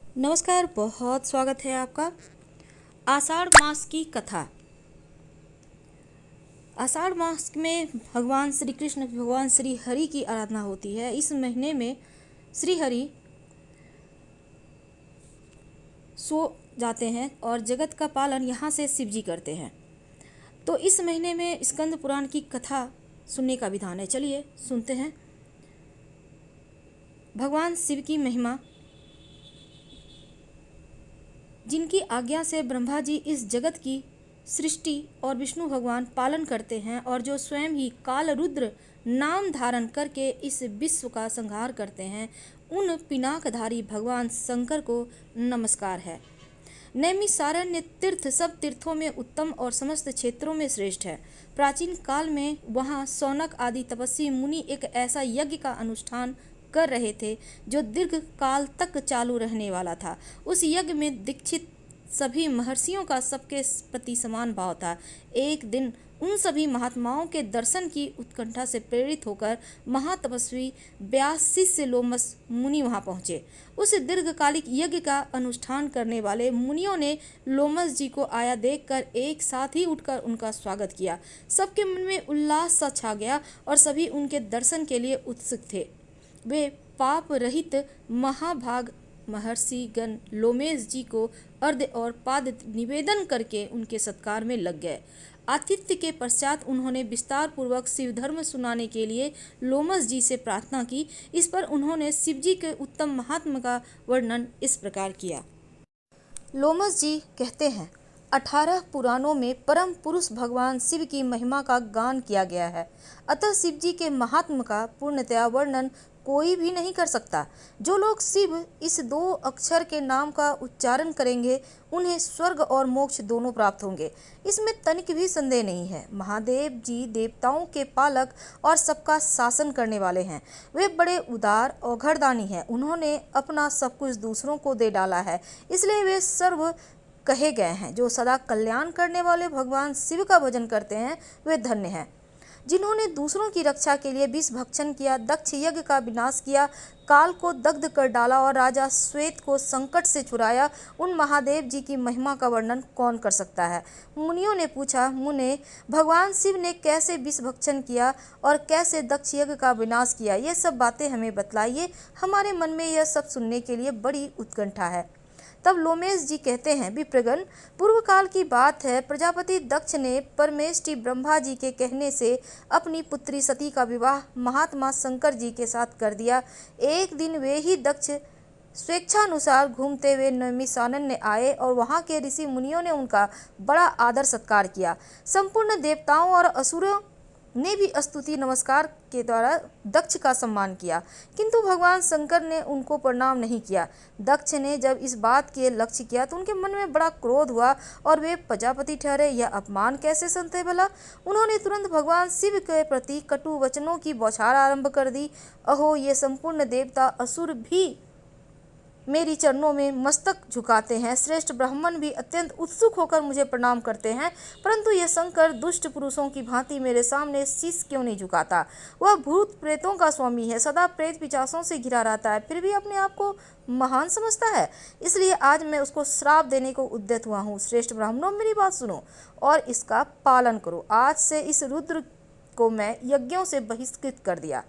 नमस्कार, बहुत स्वागत है आपका। आषाढ़ मास की कथा। आषाढ़ मास में भगवान श्री कृष्ण, भगवान श्री हरि की आराधना होती है। इस महीने में श्री हरि सो जाते हैं और जगत का पालन यहाँ से शिव जी करते हैं। तो इस महीने में स्कंद पुराण की कथा सुनने का विधान है। चलिए सुनते हैं। भगवान शिव की महिमा। जिनकी आज्ञा से ब्रह्मा जी इस जगत की सृष्टि और विष्णु भगवान पालन करते हैं और जो स्वयं ही काल रुद्र नाम धारण करके इस विश्व का संहार करते हैं, उन पिनाकधारी भगवान शंकर को नमस्कार है। नैमिषारण्य तीर्थ सब तीर्थों में उत्तम और समस्त क्षेत्रों में श्रेष्ठ है। प्राचीन काल में वहाँ सौनक आदि तपस्वी मुनि एक ऐसा यज्ञ का अनुष्ठान कर रहे थे जो दीर्घ काल तक चालू रहने वाला था। उस यज्ञ में दीक्षित सभी महर्षियों का सबके प्रति समान भाव था। एक दिन उन सभी महात्माओं के दर्शन की उत्कंठा से प्रेरित होकर महातपस्वी व्यास शिष्य लोमस मुनि वहां पहुंचे। उस दीर्घकालिक यज्ञ का अनुष्ठान करने वाले मुनियों ने लोमस जी को आया देखकर एक साथ ही उठकर उनका स्वागत किया। सबके मन में उल्लास सा छा गया और सभी उनके दर्शन के लिए उत्सुक थे। वे पाप रहित महाभाग महर्षि गण लोमेश जी को अर्घ्य और पाद निवेदन करके उनके सत्कार में लग गए। आतिथ्य के पश्चात उन्होंने विस्तार पूर्वक शिव धर्म सुनाने के लिए लोमस जी से प्रार्थना की। इस पर उन्होंने शिव जी के उत्तम महात्मा का वर्णन इस प्रकार किया। लोमस जी कहते हैं, 18 पुराणों में परम पुरुष भगवान शिव की महिमा का गान किया गया है। अतः शिव जी के महात्मा का पूर्णतया वर्णन कोई भी नहीं कर सकता। जो लोग शिव इस 2 अक्षर के नाम का उच्चारण करेंगे, उन्हें स्वर्ग और मोक्ष दोनों प्राप्त होंगे। इसमें तनिक भी संदेह नहीं है। महादेव जी देवताओं के पालक और सबका शासन करने वाले हैं। वे बड़े उदार और घरदानी हैं। उन्होंने अपना सब कुछ दूसरों को दे डाला है, इसलिए वे सर्व कहे गए हैं। जो सदा कल्याण करने वाले भगवान शिव का भजन करते हैं, वे धन्य हैं। जिन्होंने दूसरों की रक्षा के लिए विष भक्षण किया, दक्ष यज्ञ का विनाश किया, काल को दग्ध कर डाला और राजा श्वेत को संकट से छुड़ाया, उन महादेव जी की महिमा का वर्णन कौन कर सकता है। मुनियों ने पूछा, मुने, भगवान शिव ने कैसे विष भक्षण किया और कैसे दक्ष यज्ञ का विनाश किया, ये सब बातें हमें बतलाइए। हमारे मन में यह सब सुनने के लिए बड़ी उत्कंठा है। तब लोमेश जी कहते हैं, विप्रगण, पूर्व काल की बात है। प्रजापति दक्ष ने परमेष्टि ब्रह्मा जी के कहने से अपनी पुत्री सती का विवाह महात्मा शंकर जी के साथ कर दिया। एक दिन वे ही दक्ष स्वेच्छानुसार घूमते हुए नैमिषारण्य आए और वहां के ऋषि मुनियों ने उनका बड़ा आदर सत्कार किया। संपूर्ण देवताओं और असुरों ने भी स्तुति नमस्कार के द्वारा दक्ष का सम्मान किया, किंतु भगवान शंकर ने उनको प्रणाम नहीं किया। दक्ष ने जब इस बात के लक्ष्य किया तो उनके मन में बड़ा क्रोध हुआ और वे प्रजापति ठहरे। यह अपमान कैसे सहते भला। उन्होंने तुरंत भगवान शिव के प्रति कटु वचनों की बौछार आरंभ कर दी। अहो, ये संपूर्ण देवता असुर भी मेरी चरणों में मस्तक झुकाते हैं। श्रेष्ठ ब्राह्मण भी अत्यंत उत्सुक होकर मुझे प्रणाम करते हैं, परंतु यह शंकर दुष्ट पुरुषों की भांति मेरे सामने शीश क्यों नहीं झुकाता। वह भूत प्रेतों का स्वामी है, सदा प्रेत पिशाचों से घिरा रहता है, फिर भी अपने आप को महान समझता है। इसलिए आज मैं उसको श्राप देने को उद्यत हुआ हूँ। श्रेष्ठ ब्राह्मणों, मेरी बात सुनो और इसका पालन करो। आज से इस रुद्र को मैं यज्ञों से बहिष्कृत कर दिया।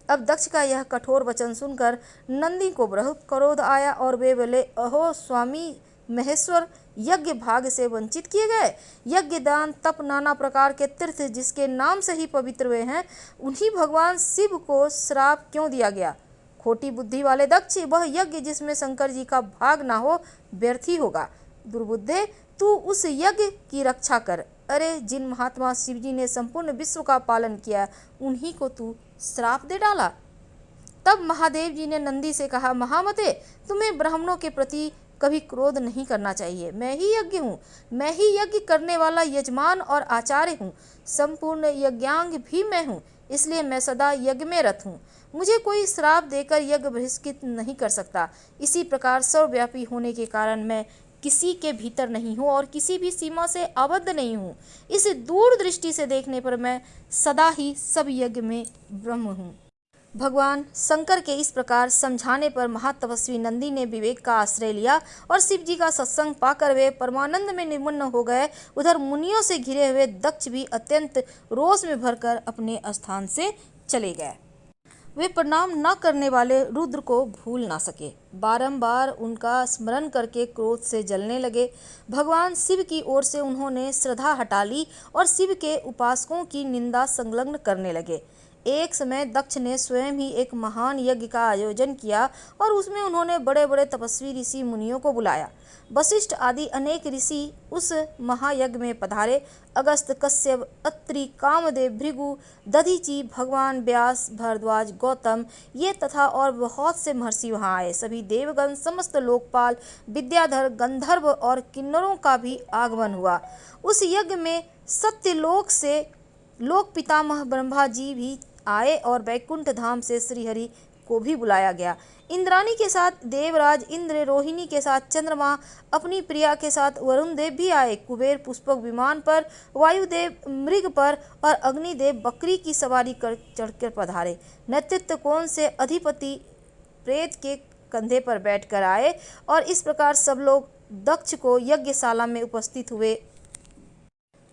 अब दक्ष का यह कठोर वचन सुनकर नंदी को बहुत क्रोध आया और वे बोले, अहो स्वामी महेश्वर, यज्ञ भाग से वंचित किए गए। यज्ञ, दान, तप, नाना प्रकार के तीर्थ जिसके नाम से ही पवित्र हुए हैं, उन्हीं भगवान शिव को श्राप क्यों दिया गया। खोटी बुद्धि वाले दक्ष, वह यज्ञ जिसमें शंकर जी का भाग ना हो व्यर्थ ही होगा। दुर्बुद्धे, तू उस यज्ञ की रक्षा कर। अरे, जिन महात्मा शिव जी ने संपूर्ण विश्व का पालन किया, उन्हीं को तू श्राप दे डाला। तब महादेव जी ने नंदी से कहा, महामते, तुम्हें ब्राह्मणों के प्रति कभी क्रोध नहीं करना चाहिए। मैं ही यज्ञ हूँ, मैं ही यज्ञ करने वाला यजमान और आचार्य हूँ। संपूर्ण यज्ञांग भी मैं हूँ, इसलिए मैं सदा यज्ञ में रत हूँ। मुझे कोई श्राप देकर यज्ञ बहिष्कृत नहीं कर सकता। इसी प्रकार सर्वव्यापी होने के कारण मैं किसी के भीतर नहीं हूँ और किसी भी सीमा से आबद्ध नहीं हूँ। इस दूर दृष्टि से देखने पर मैं सदा ही सब यज्ञ में ब्रह्म हूँ। भगवान शंकर के इस प्रकार समझाने पर महातपस्वी नंदी ने विवेक का आश्रय लिया और शिव जी का सत्संग पाकर वे परमानंद में निमग्न हो गए। उधर मुनियों से घिरे हुए दक्ष भी अत्यंत रोष में भरकर अपने स्थान से चले गए। वे प्रणाम न करने वाले रुद्र को भूल ना सके, बारंबार उनका स्मरण करके क्रोध से जलने लगे। भगवान शिव की ओर से उन्होंने श्रद्धा हटा ली और शिव के उपासकों की निंदा संलग्न करने लगे। एक समय दक्ष ने स्वयं ही एक महान यज्ञ का आयोजन किया और उसमें उन्होंने बड़े बड़े तपस्वी ऋषि मुनियों को बुलाया। वशिष्ठ आदि अनेक ऋषि उस महायज्ञ में पधारे। अगस्त, कश्यप, अत्रि, कामदेव, भृगु, दधीचि, भगवान व्यास, भारद्वाज, गौतम ये तथा और बहुत से महर्षि वहां आए। सभी देवगण, समस्त लोकपाल, विद्याधर, गंधर्व और किन्नरों का भी आगमन हुआ। उस यज्ञ में सत्यलोक से लोक पितामह ब्रह्मा जी भी आए और वैकुंठ धाम से श्रीहरि को भी बुलाया गया। इंद्राणी के साथ देवराज इंद्र, रोहिणी के साथ चंद्रमा, अपनी प्रिया के साथ वरुण देव भी आए। कुबेर पुष्पक विमान पर, वायुदेव मृग पर और अग्निदेव बकरी की सवारी कर चढ़कर पधारे। नेतृत्व कोण से अधिपति प्रेत के कंधे पर बैठकर आए और इस प्रकार सब लोग दक्ष को यज्ञशाला में उपस्थित हुए।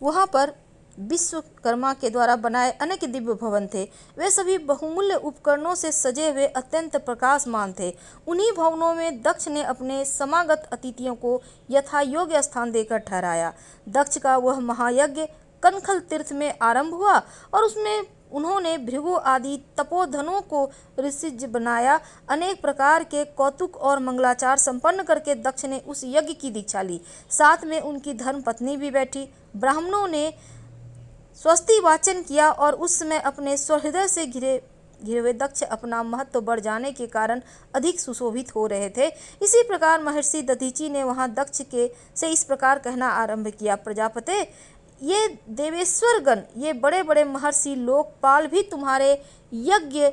वहां पर विश्वकर्मा के द्वारा बनाए अनेक दिव्य भवन थे। वे सभी बहुमूल्य उपकरणों से सजे हुए अत्यंत प्रकाशमान थे। उन्हीं भवनों में दक्ष ने अपने समागत अतिथियों को यथा योग्य स्थान देकर ठहराया। दक्ष का वह महायज्ञ कनखल तीर्थ में आरंभ हुआ और उसमें उन्होंने भृगु आदि तपोधनों को ऋषिज बनाया। अनेक प्रकार के कौतुक और मंगलाचार संपन्न करके दक्ष ने उस यज्ञ की दीक्षा ली। साथ में उनकी धर्म पत्नी भी बैठी। ब्राह्मणों ने स्वस्ति वाचन किया और उस समय अपने स्वहृदय से घिरे हुए दक्ष अपना महत्व बढ़ जाने के कारण अधिक सुशोभित हो रहे थे। इसी प्रकार महर्षि दधीचि ने वहां दक्ष के से इस प्रकार कहना आरंभ किया, प्रजापते, ये देवेश्वरगण, ये बड़े बड़े महर्षि लोकपाल भी तुम्हारे यज्ञ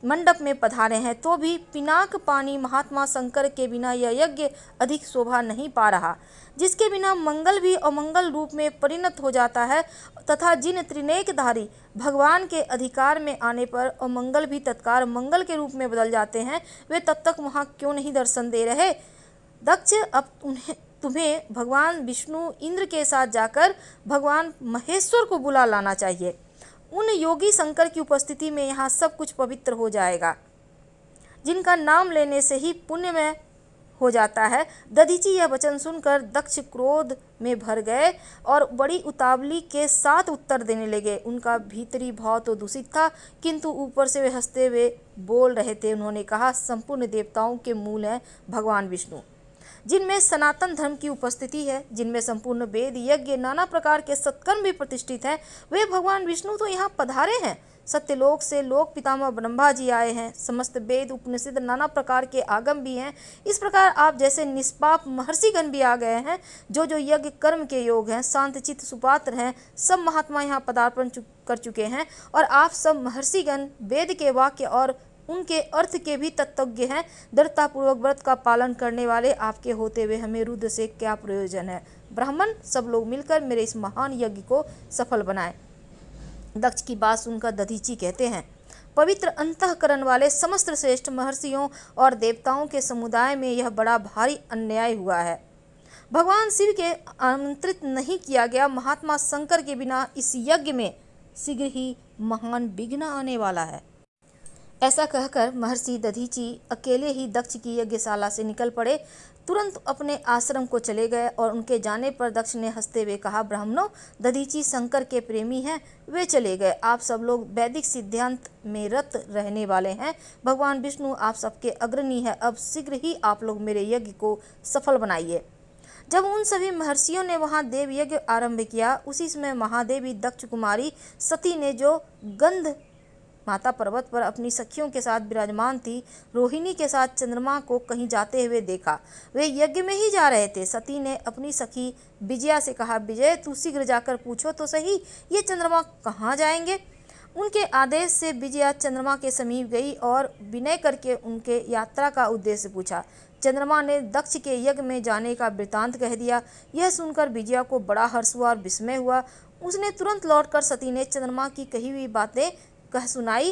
मंडप में पधारे हैं, तो भी पिनाक पानी महात्मा शंकर के बिना यह यज्ञ अधिक शोभा नहीं पा रहा, जिसके बिना मंगल भी अमंगल रूप में परिणत हो जाता है तथा जिन त्रिनेत्रधारी भगवान के अधिकार में आने पर अमंगल भी तत्काल मंगल के रूप में बदल जाते हैं, वे तब तक वहाँ क्यों नहीं दर्शन दे रहे? दक्ष, अब तुम्हें भगवान विष्णु इंद्र के साथ जाकर भगवान महेश्वर को बुला लाना चाहिए। उन योगी शंकर की उपस्थिति में यहाँ सब कुछ पवित्र हो जाएगा, जिनका नाम लेने से ही पुण्यमय हो जाता है। दधीचि यह वचन सुनकर दक्ष क्रोध में भर गए और बड़ी उतावली के साथ उत्तर देने लगे। उनका भीतरी भाव तो दूषित था, किंतु ऊपर से वे हंसते हुए बोल रहे थे। उन्होंने कहा, संपूर्ण देवताओं के मूल हैं भगवान विष्णु, जिनमें सनातन धर्म की उपस्थिति है, जिनमें संपूर्ण वेद, यज्ञ, नाना प्रकार के सत्कर्म भी प्रतिष्ठित हैं। वे भगवान विष्णु तो यहाँ पधारे हैं। सत्यलोक से लोक पितामह ब्रह्मा जी आए हैं। समस्त वेद, उपनिषद, नाना प्रकार के आगम भी हैं। इस प्रकार आप जैसे निष्पाप महर्षिगण भी आ गए हैं, जो यज्ञ कर्म के योग हैं, शांत चित्त सुपात्र हैं। सब महात्मा यहाँ पदार्पण कर चुके हैं और आप सब महर्षिगण वेद के वाक्य और उनके अर्थ के भी तत्वज्ञ हैं। दृढ़तापूर्वक व्रत का पालन करने वाले आपके होते हुए हमें रुद्र से क्या प्रयोजन है? ब्राह्मण, सब लोग मिलकर मेरे इस महान यज्ञ को सफल बनाएं। दक्ष की बात सुनकर दधीचि कहते हैं, पवित्र अंतःकरण वाले समस्त श्रेष्ठ महर्षियों और देवताओं के समुदाय में यह बड़ा भारी अन्याय हुआ है। भगवान शिव के आमंत्रित नहीं किया गया महात्मा शंकर के बिना इस यज्ञ में शीघ्र ही महान विघ्न आने वाला है। ऐसा कहकर महर्षि दधीचि अकेले ही दक्ष की यज्ञशाला से निकल पड़े। तुरंत अपने आश्रम को चले गए और उनके जाने पर दक्ष ने हंसते हुए कहा, ब्राह्मणों, दधीचि शंकर के प्रेमी हैं, वे चले गए। आप सब लोग वैदिक सिद्धांत में रत रहने वाले हैं। भगवान विष्णु आप सबके अग्रणी है। अब शीघ्र ही आप लोग मेरे यज्ञ को सफल बनाइए। जब उन सभी महर्षियों ने वहां देव यज्ञ आरंभ किया, उसी समय महादेवी दक्ष कुमारी सती ने, जो गंध माता पर्वत पर अपनी सखियों के साथ विराजमान थी, रोहिणी के साथ चंद्रमा को कहीं जाते हुए देखा। वे यज्ञ में ही जा रहे थे। सती ने अपनी सखी विजया से कहा, विजय, तू शीघ्र जाकर पूछो तो सही, ये चंद्रमा कहाँ जाएंगे? उनके आदेश से विजया चंद्रमा के समीप गई और विनय करके उनके यात्रा का उद्देश्य पूछा। चंद्रमा ने दक्ष के यज्ञ में जाने का वृतांत कह दिया। यह सुनकर विजया को बड़ा हर्ष हुआ और विस्मय हुआ। उसने तुरंत लौटकर सती ने चंद्रमा की कही हुई बातें कह सुनाई।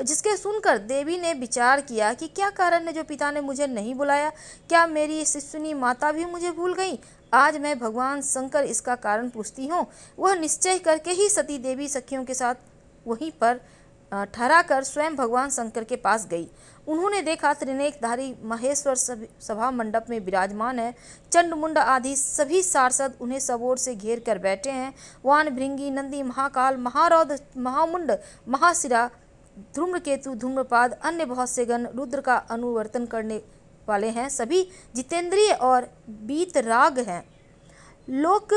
जिसके सुनकर देवी ने विचार किया कि क्या कारण है जो पिता ने मुझे नहीं बुलाया। क्या मेरी शिशुनी माता भी मुझे भूल गई। आज मैं भगवान शंकर इसका कारण पूछती हूँ। वह निश्चय करके ही सती देवी सखियों के साथ वहीं पर ठहरा कर स्वयं भगवान शंकर के पास गई। उन्होंने देखा त्रिनेत्रधारी महेश्वर सभा मंडप में विराजमान है। चंड मुंड आदि सभी सार्सद उन्हें सब ओर से घेर कर बैठे हैं। वान भृंगी नंदी महाकाल महारौद्र महामुंड महाशिरा धूम्रकेतु धूम्रपाद अन्य बहुत से गण रुद्र का अनुवर्तन करने वाले हैं। सभी जितेंद्रिय और बीतराग हैं। लोक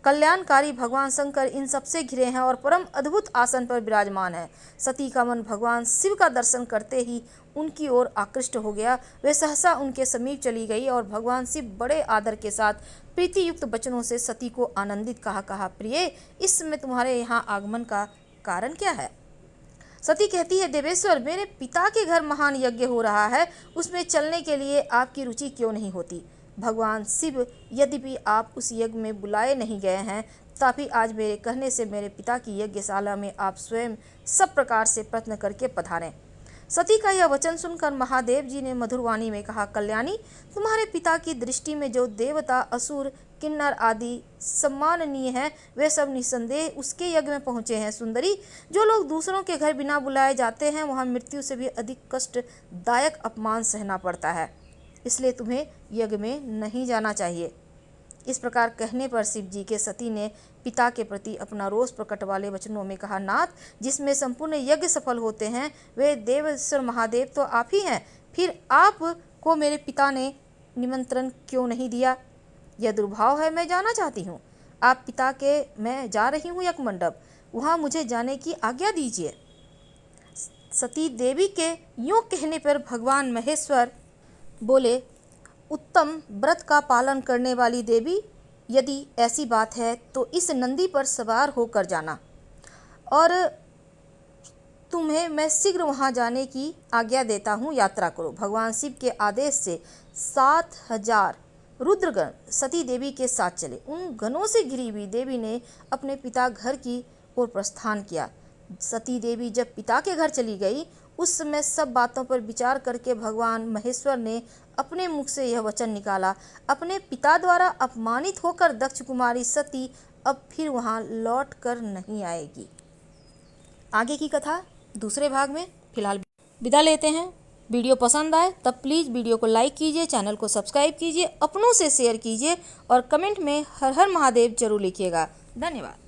कल्याणकारी भगवान शंकर इन सबसे घिरे हैं और परम अद्भुत आसन पर विराजमान है। सती का मन भगवान शिव का दर्शन करते ही उनकी ओर आकृष्ट हो गया। वे सहसा उनके समीप चली गई और भगवान शिव बड़े आदर के साथ प्रीति युक्त वचनों से सती को आनंदित कहा, प्रिय, इस समय तुम्हारे यहाँ आगमन का कारण क्या है। सती कहती है, देवेश्वर, मेरे पिता के घर महान यज्ञ हो रहा है, उसमें चलने के लिए आपकी रुचि क्यों नहीं होती। भगवान शिव, यद्यपि आप उस यज्ञ में बुलाए नहीं गए हैं, तभी आज मेरे कहने से मेरे पिता की यज्ञशाला में आप स्वयं सब प्रकार से प्रयत्न करके पधारें। सती का यह वचन सुनकर महादेव जी ने मधुर वाणी में कहा, कल्याणी, तुम्हारे पिता की दृष्टि में जो देवता असुर किन्नर आदि सम्माननीय हैं, वे सब निसंदेह उसके यज्ञ में पहुँचे हैं। सुंदरी, जो लोग दूसरों के घर बिना बुलाए जाते हैं, वहाँ मृत्यु से भी अधिक कष्टदायक अपमान सहना पड़ता है, इसलिए तुम्हें यज्ञ में नहीं जाना चाहिए। इस प्रकार कहने पर शिव जी के सती ने पिता के प्रति अपना रोष प्रकट वाले वचनों में कहा, नाथ, जिसमें संपूर्ण यज्ञ सफल होते हैं वे देवेश्वर महादेव तो आप ही हैं, फिर आप को मेरे पिता ने निमंत्रण क्यों नहीं दिया। यह दुर्भाव है, मैं जाना चाहती हूँ। आप पिता के मैं जा रही हूँ यज्ञ मंडप, वहाँ मुझे जाने की आज्ञा दीजिए। सती देवी के यूँ कहने पर भगवान महेश्वर बोले, उत्तम व्रत का पालन करने वाली देवी, यदि ऐसी बात है तो इस नंदी पर सवार होकर जाना और तुम्हें मैं शीघ्र वहां जाने की आज्ञा देता हूं, यात्रा करो। भगवान शिव के आदेश से 7000 रुद्रगण सती देवी के साथ चले। उन गणों से घिरी हुई देवी ने अपने पिता घर की ओर प्रस्थान किया। सती देवी जब पिता के घर चली गई, उस समय सब बातों पर विचार करके भगवान महेश्वर ने अपने मुख से यह वचन निकाला, अपने पिता द्वारा अपमानित होकर दक्ष कुमारी सती अब फिर वहां लौट कर नहीं आएगी। आगे की कथा दूसरे भाग में फिलहाल विदा लेते हैं। वीडियो पसंद आए तब प्लीज़ वीडियो को लाइक कीजिए, चैनल को सब्सक्राइब कीजिए, अपनों से शेयर कीजिए और कमेंट में हर हर महादेव जरूर लिखिएगा। धन्यवाद।